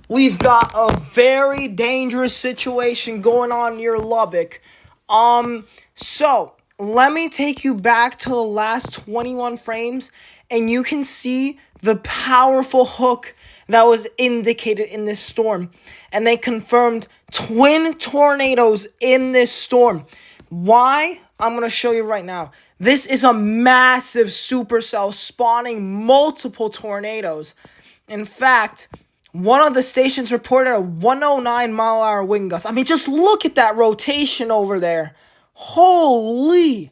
we've got a very dangerous situation going on near Lubbock. So let me take you back to the last 21 frames, and you can see the powerful hook that was indicated in this storm. And they confirmed twin tornadoes in this storm. Why? I'm going to show you right now. This is a massive supercell spawning multiple tornadoes. In fact, one of the stations reported a 109-mile-an-hour wind gust. I mean, just look at that rotation over there. Holy.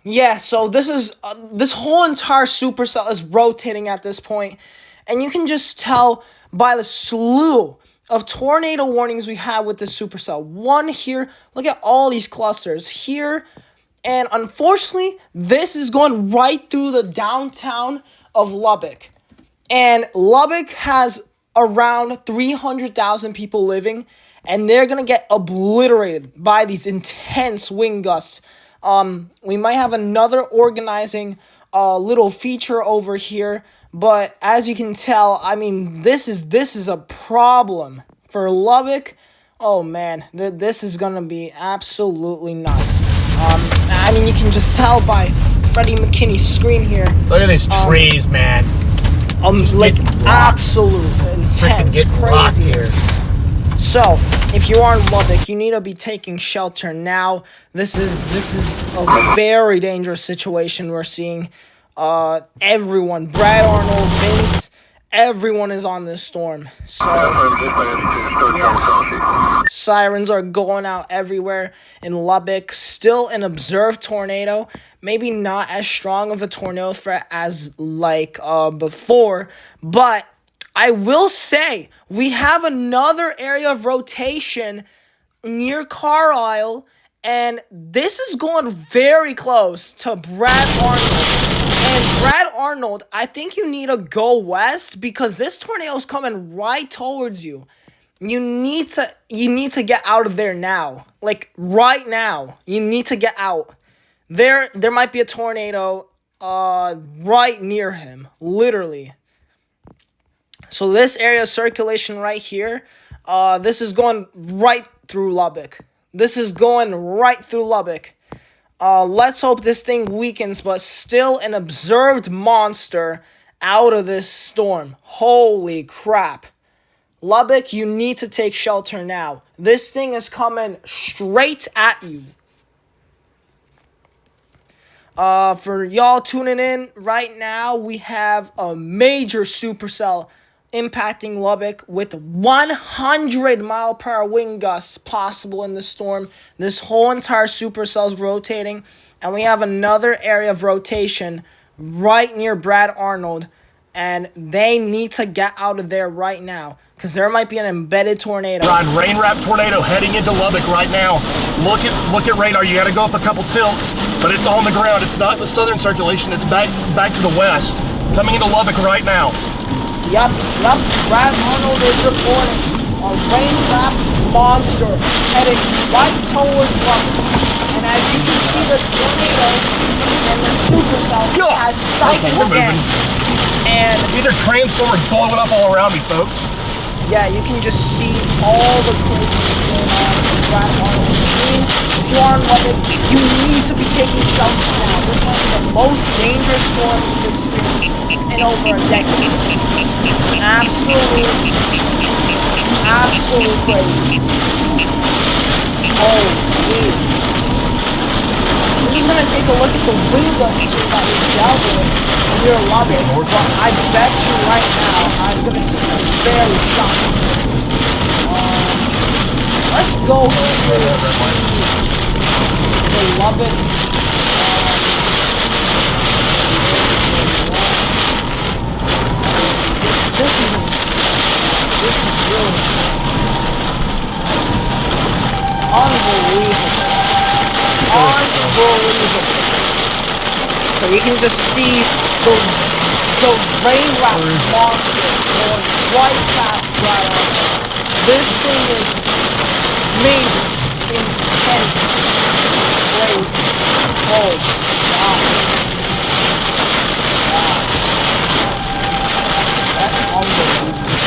Yeah, so this is this whole entire supercell is rotating at this point, and you can just tell by the slew of tornado warnings we had with this supercell. One here, look at all these clusters here, and unfortunately, this is going right through the downtown of Lubbock. And Lubbock has around 300,000 people living, and they're going to get obliterated by these intense wind gusts. We might have another organizing little feature over here, but as you can tell, I mean, this is a problem for Lubbock. Oh man, this is going to be absolutely nuts. I mean, you can just tell by Freddie McKinney's screen here. Look at these trees, man. Like absolute intense crazy. So, if you are in Lubbock, you need to be taking shelter now. This is a very dangerous situation we're seeing. Everyone, Brad Arnold, Vince, everyone is on this storm. So, yeah. Sirens are going out everywhere in Lubbock. Still an observed tornado. Maybe not as strong of a tornado threat as like before, but I will say we have another area of rotation near Carlisle, and this is going very close to Brad Arnold. And Brad Arnold, I think you need to go west because this tornado is coming right towards you. You need to get out of there now. Like right now. You need to get out. There might be a tornado right near him, literally. So this area of circulation right here, this is going right through Lubbock. This is going right through Lubbock. Let's hope this thing weakens, but still an observed monster out of this storm. Holy crap. Lubbock, you need to take shelter now. This thing is coming straight at you. For y'all tuning in right now, we have a major supercell impacting Lubbock with 100-mile-per-hour wind gusts possible in the storm. This whole entire supercell is rotating, and we have another area of rotation right near Brad Arnold, and they need to get out of there right now because there might be an embedded tornado. Rain-wrapped tornado heading into Lubbock right now. Look at radar. You got to go up a couple tilts, but it's on the ground. It's not in the southern circulation. It's back to the west, coming into Lubbock right now. Yup. Brad Arnold is reporting a rain-wrapped monster heading right towards Lubbock. And as you can see, the tornado and the supercell has cycled again. And these are transformers blowing up all around me, folks. Yeah, you can just see all the craziness going on in Brad Arnold's screen. If you are in Lubbock, you need to be taking shelter now. This might be the most dangerous storm we've experienced in over a decade. Absolute crazy. Holy. We're just gonna take a look at the wind gusts here that we dealt with near Lubbock. But I bet you right now I'm gonna see some very shocking things. Let's go here and see the Lubbock. This is insane. This is really insane. Unbelievable. So you can just see the rain-wrapped monster going right past Brad Arnold. This thing is major, intense, crazy. Oh, wow. That's unbelievable.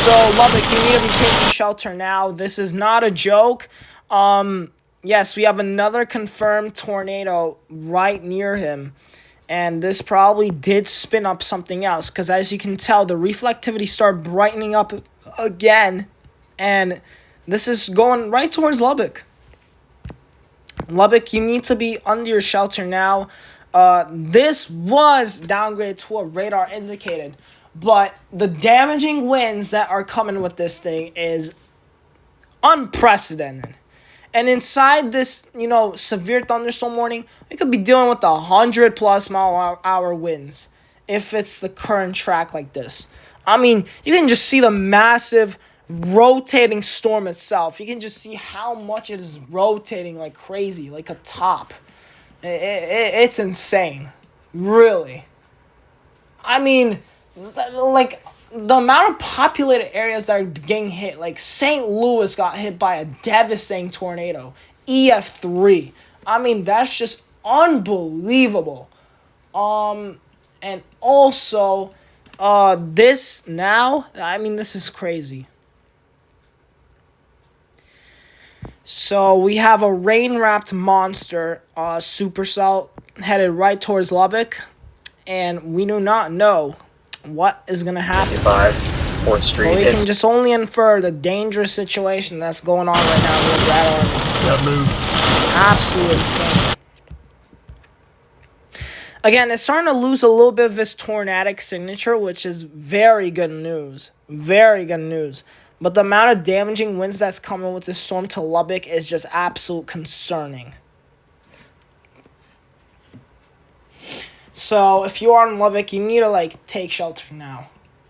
So, Lubbock, you need to be taking shelter now. This is not a joke. Yes, we have another confirmed tornado right near him. And this probably did spin up something else. Because as you can tell, the reflectivity started brightening up again. And this is going right towards Lubbock. Lubbock, you need to be under your shelter now. This was downgraded to a radar indicated. But the damaging winds that are coming with this thing is unprecedented. And inside this, severe thunderstorm warning, we could be dealing with 100+ mile-hour winds if it's the current track like this. I mean, you can just see the massive rotating storm itself. You can just see how much it is rotating like crazy, like a top. It's insane. Really. I mean, like, the amount of populated areas that are getting hit, like St. Louis got hit by a devastating tornado, EF3. I mean, that's just unbelievable. And also, this now, I mean, this is crazy. So we have a rain-wrapped monster, supercell, headed right towards Lubbock, and we do not know what is going to happen. 4th Street. But we can just only infer the dangerous situation that's going on right now with Red Army. That move. Absolutely insane. Again, it's starting to lose a little bit of its tornadic signature, which is very good news. Very good news. But the amount of damaging winds that's coming with this storm to Lubbock is just absolute concerning. So, if you are in Lubbock, you need to, take shelter now.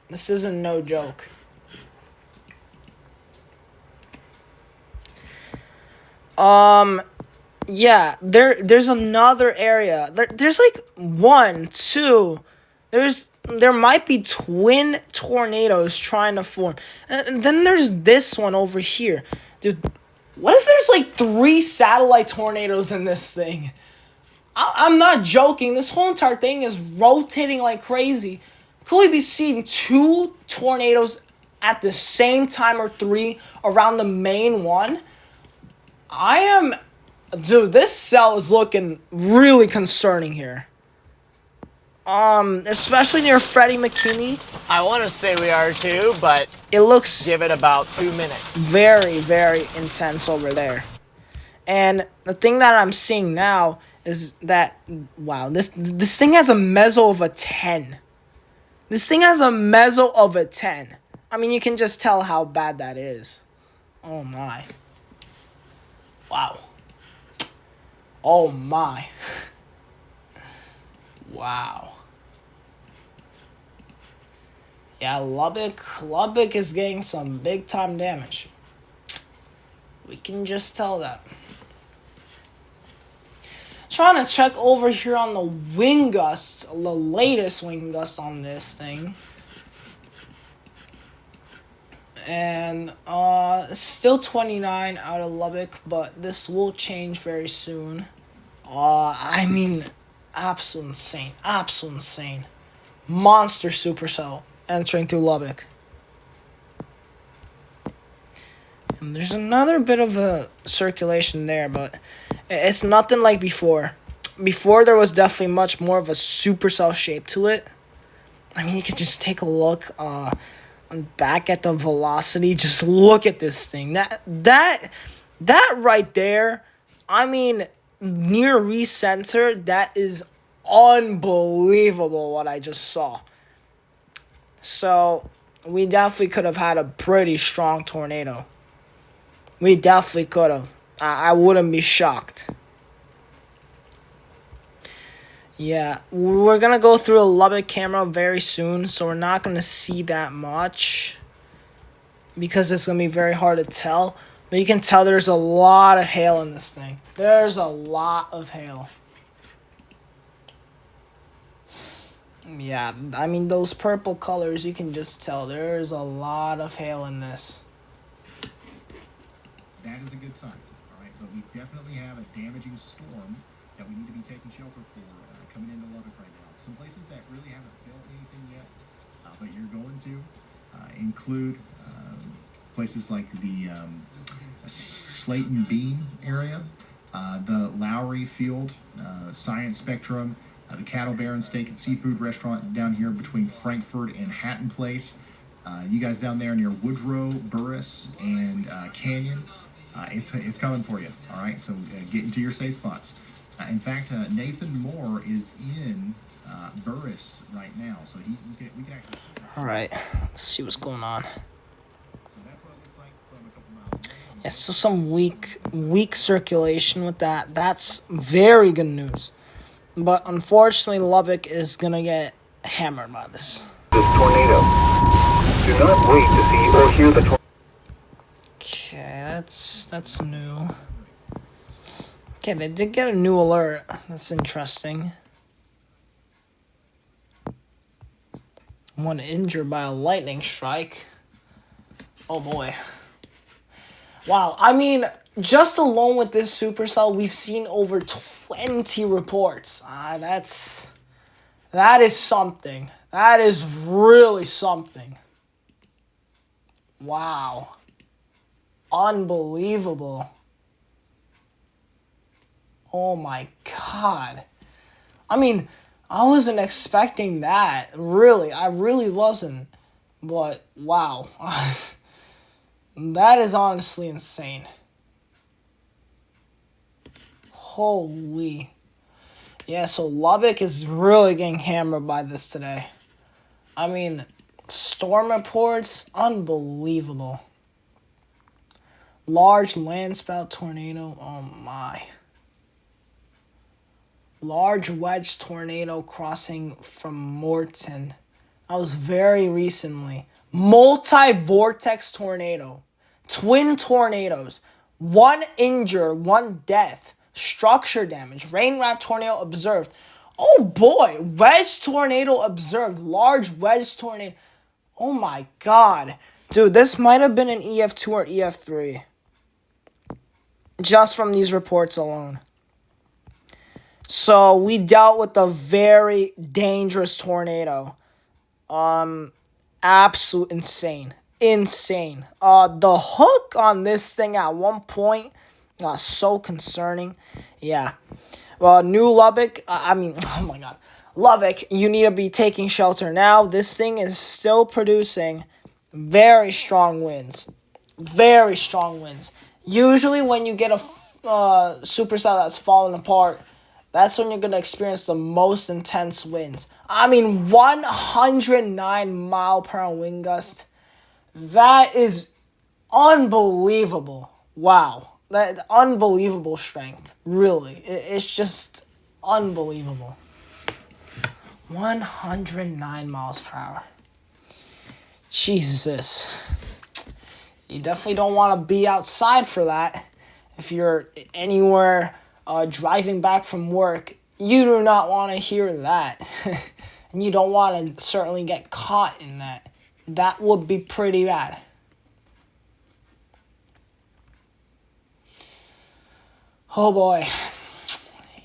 This isn't no joke. Yeah, there's another area. There's, one, two. There might be twin tornadoes trying to form. And then there's this one over here. Dude, what if there's, 3 satellite tornadoes in this thing? I'm not joking. This whole entire thing is rotating like crazy. Could we be seeing 2 tornadoes at the same time or 3 around the main one? Dude, this cell is looking really concerning here. Especially near Freddie McKinney. I want to say we are too, but It looks give it about 2 minutes. very, very intense over there. And the thing that I'm seeing now is that, wow, this thing has a meso of a 10. This thing has a meso of a 10. I mean, you can just tell how bad that is. Oh, my. Wow. Oh, my. Wow. Yeah, Lubbock is getting some big-time damage. We can just tell that. Trying to check over here on the wind gusts, the latest wind gust on this thing. And still 29 out of Lubbock, but this will change very soon. I mean, absolute insane. Absolute insane. Monster supercell entering through Lubbock. And there's another bit of a circulation there, but it's nothing like before. Before, there was definitely much more of a supercell shape to it. I mean, you could just take a look back at the velocity. Just look at this thing. That right there, I mean, near recenter, that is unbelievable what I just saw. So, we definitely could have had a pretty strong tornado. We definitely could have. I wouldn't be shocked. Yeah, we're going to go through a Lubbock camera very soon, so we're not going to see that much because it's going to be very hard to tell. But you can tell there's a lot of hail in this thing. There's a lot of hail. Yeah, I mean, those purple colors, you can just tell there's a lot of hail in this. That is a good sign, all right? But we definitely have a damaging storm that we need to be taking shelter for coming into Lubbock right now. Some places that really haven't felt anything yet, but you're going to. include places like the Slayton Bean area, the Lowry Field, Science Spectrum, the Cattle Baron Steak and Seafood Restaurant down here between Frankfurt and Hatton Place. You guys down there near Woodrow, Burris, and Canyon, it's coming for you. All right, so get into your safe spots. In fact, Nathan Moore is in Burris right now, so we can actually. All right, let's see what's going on. So that's what it looks like from a couple miles away. Yeah, so some weak circulation with that. That's very good news. But unfortunately, Lubbock is gonna get hammered by this. This tornado. Do not wait to see or hear the tornado. Okay, that's new. Okay, they did get a new alert. That's interesting. One injured by a lightning strike. Oh boy. Wow, I mean, just alone with this supercell, we've seen over 20 reports. That is something. That is really something. Wow. Unbelievable. Oh my god. I mean, I wasn't expecting that. Really, I really wasn't. But, wow. That is honestly insane. Holy. Yeah, so Lubbock is really getting hammered by this today. I mean, storm reports, unbelievable. Large landspout tornado, oh my. Large wedge tornado crossing from Morton. That was very recently. Multi-vortex tornado. Twin tornadoes. 1 injured, 1 death. Structure damage. Rain wrap tornado observed. Oh boy. Wedge tornado observed. Large wedge tornado. Oh my god. Dude, this might have been an EF2 or EF3. Just from these reports alone. So we dealt with a very dangerous tornado. Absolute insane. Insane. The hook on this thing at one point got so concerning. Yeah. Well, New Lubbock, oh my god. Lubbock, you need to be taking shelter now. This thing is still producing very strong winds. Very strong winds. Usually when you get a supercell that's falling apart, that's when you're going to experience the most intense winds. I mean, 109 mile per hour wind gust. That is unbelievable. Wow. That unbelievable strength. Really. It's just unbelievable. 109 miles per hour. Jesus. You definitely don't want to be outside for that. If you're anywhere driving back from work, you do not want to hear that. And you don't want to certainly get caught in that. That would be pretty bad. Oh boy.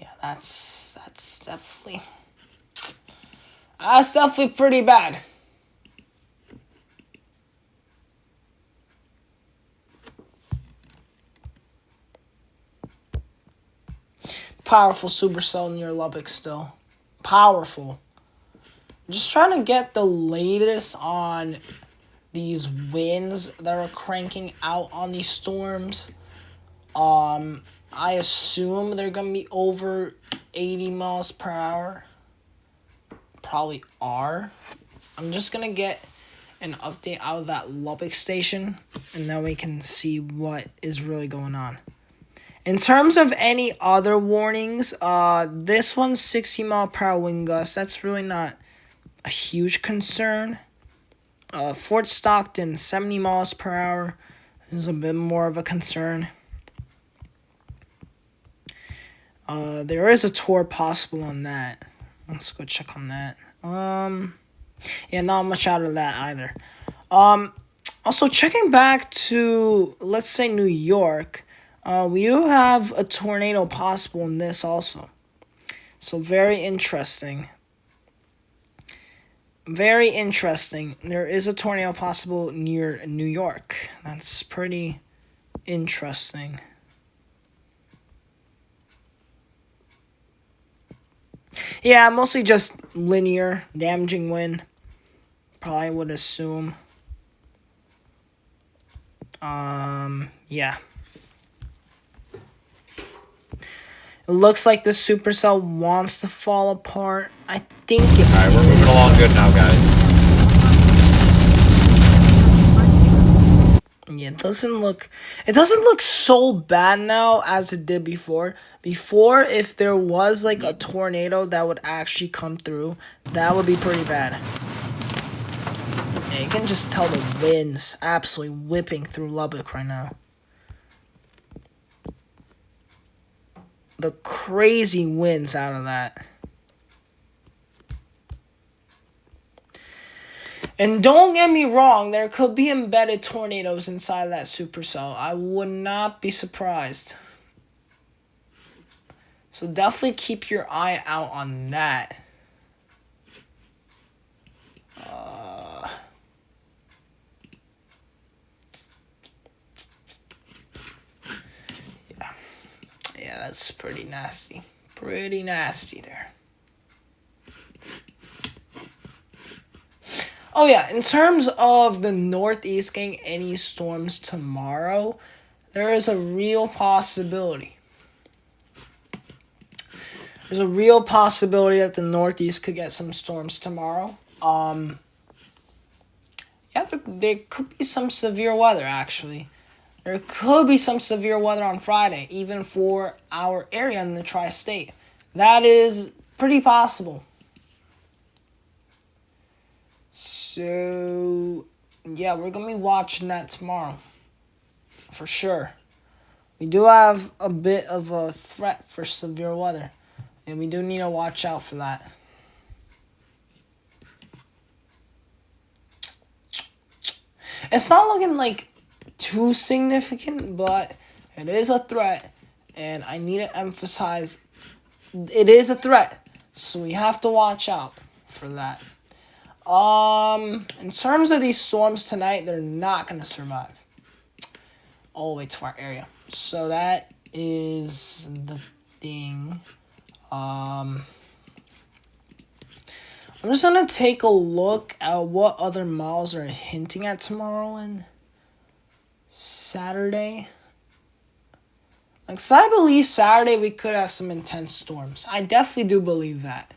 Yeah, that's definitely pretty bad. Powerful supercell near Lubbock still. Powerful. Just trying to get the latest on these winds that are cranking out on these storms. I assume they're going to be over 80 miles per hour. Probably are. I'm just going to get an update out of that Lubbock station, and then we can see what is really going on. In terms of any other warnings, this one's 60 mile per hour wind gust. That's really not a huge concern. Fort Stockton, 70 miles per hour is a bit more of a concern. There is a tour possible on that. Let's go check on that. Yeah, not much out of that either. Also, checking back to, let's say, New York, we do have a tornado possible in this also. So, very interesting. Very interesting. There is a tornado possible near New York. That's pretty interesting. Yeah, mostly just linear, damaging wind. Probably would assume. Yeah. It looks like the supercell wants to fall apart. I think it... Alright, we're moving along good now, guys. Yeah, it doesn't look so bad now as it did before. Before, if there was like a tornado that would actually come through, that would be pretty bad. Yeah, you can just tell the winds absolutely whipping through Lubbock right now. The crazy winds out of that. And don't get me wrong, there could be embedded tornadoes inside that supercell. I would not be surprised. So definitely keep your eye out on that. Yeah, that's pretty nasty. Pretty nasty there. Oh yeah, in terms of the Northeast getting any storms tomorrow, there is a real possibility. There's a real possibility that the Northeast could get some storms tomorrow. Yeah, there could be some severe weather, actually. There could be some severe weather on Friday, even for our area in the tri-state. That is pretty possible. So, yeah, we're going to be watching that tomorrow. For sure. We do have a bit of a threat for severe weather. And we do need to watch out for that. It's not looking like too significant, but it is a threat. And I need to emphasize, it is a threat. So we have to watch out for that. In terms of these storms tonight, they're not going to survive all the way to our area. So that is the thing. I'm just going to take a look at what other models are hinting at tomorrow and Saturday. Like, so I believe Saturday we could have some intense storms. I definitely do believe that.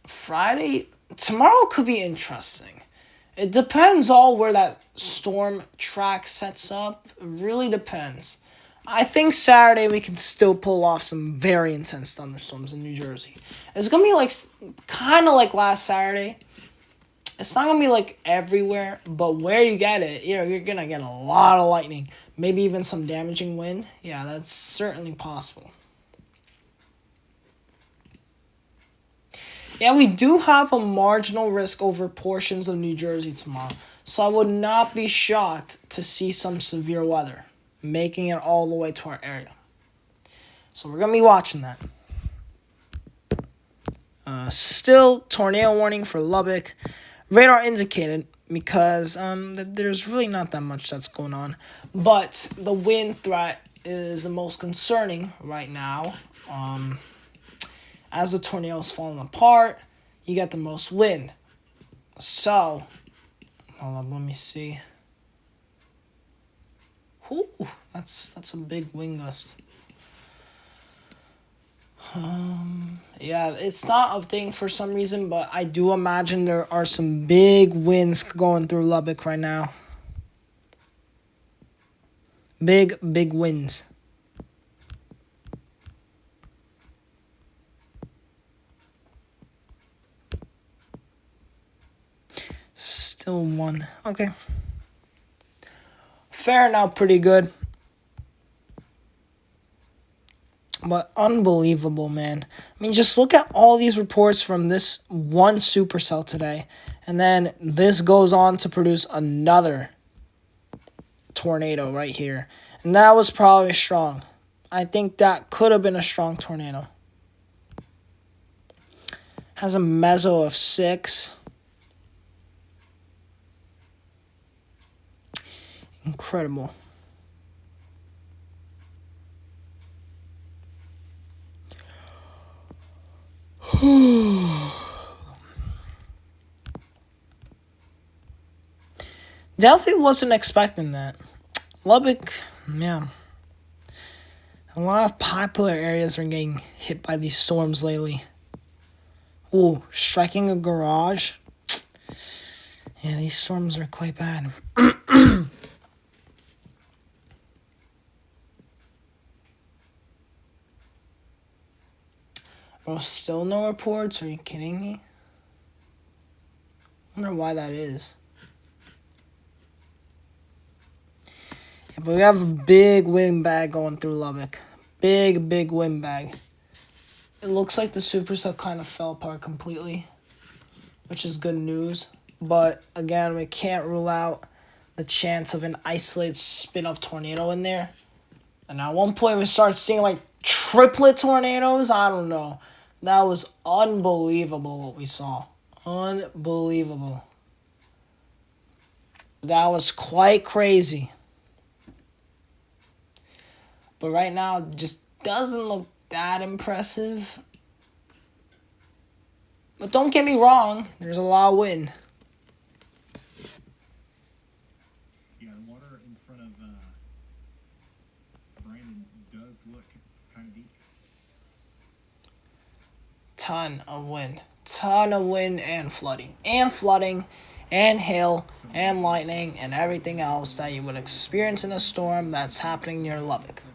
Friday, tomorrow could be interesting. It depends all where that storm track sets up. It really depends. I think Saturday we can still pull off some very intense thunderstorms in New Jersey. It's going to be like, kind of like last Saturday. It's not going to be like everywhere, but where you get it, you're going to get a lot of lightning. Maybe even some damaging wind. Yeah, that's certainly possible. Yeah, we do have a marginal risk over portions of New Jersey tomorrow. So I would not be shocked to see some severe weather making it all the way to our area. So we're going to be watching that. Still, tornado warning for Lubbock. Radar indicated because there's really not that much that's going on. But the wind threat is the most concerning right now. As the tornado is falling apart, you get the most wind. So, hold on, let me see. Ooh, that's a big wind gust. Yeah, it's not updating for some reason, but I do imagine there are some big winds going through Lubbock right now. Big winds. Still one. Okay. Fair enough, pretty good. But unbelievable, man. I mean, just look at all these reports from this one supercell today. And then this goes on to produce another tornado right here. And that was probably strong. I think that could have been a strong tornado. Has a meso of 6. Incredible. Definitely wasn't expecting that. Lubbock, yeah. A lot of popular areas are getting hit by these storms lately. Ooh, striking a garage. Yeah, these storms are quite bad. Bro, still no reports? Are you kidding me? I wonder why that is. Yeah, but we have a big wind bag going through Lubbock. Big wind bag. It looks like the supercell kind of fell apart completely, which is good news. But again, we can't rule out the chance of an isolated spin-up tornado in there. And at one point we started seeing like triplet tornadoes. I don't know. That was unbelievable what we saw. Unbelievable. That was quite crazy. But right now, it just doesn't look that impressive. But don't get me wrong, there's a lot of wind. Yeah, the water in front of Brandon does look kind of deep. Ton of wind. Ton of wind and flooding. And hail and lightning and everything else that you would experience in a storm that's happening near Lubbock. So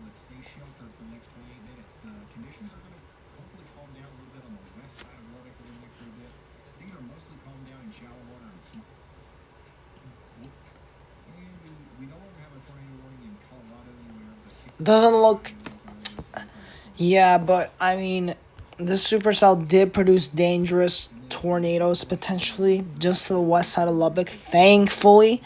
let's stay sheltered for the next 28 minutes. The conditions are going to hopefully calm down a little bit on the west side of Lubbock over the next little bit. Things are mostly calmed down in shallow water and small. And we no longer have a tornado warning in Colorado anywhere. Doesn't look... Yeah, but I mean, the supercell did produce dangerous tornadoes potentially just to the west side of Lubbock. Thankfully,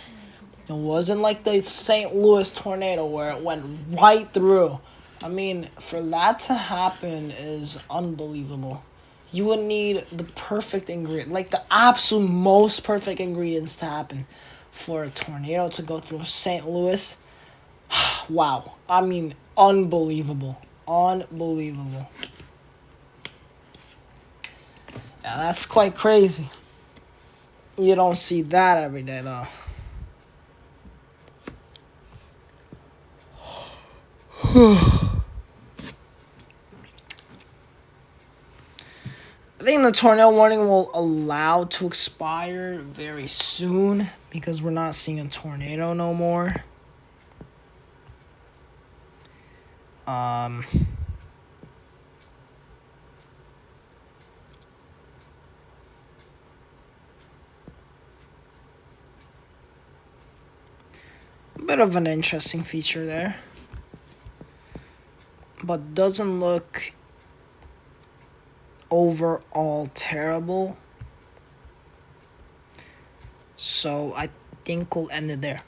it wasn't like the St. Louis tornado where it went right through. I mean, for that to happen is unbelievable. You would need the perfect ingredient, like the absolute most perfect ingredients to happen for a tornado to go through St. Louis. Wow. I mean, unbelievable. Unbelievable. Yeah, that's quite crazy. You don't see that every day, though. I think the tornado warning will allow to expire very soon because we're not seeing a tornado no more. A bit of an interesting feature there, but doesn't look overall terrible. So I think we'll end it there.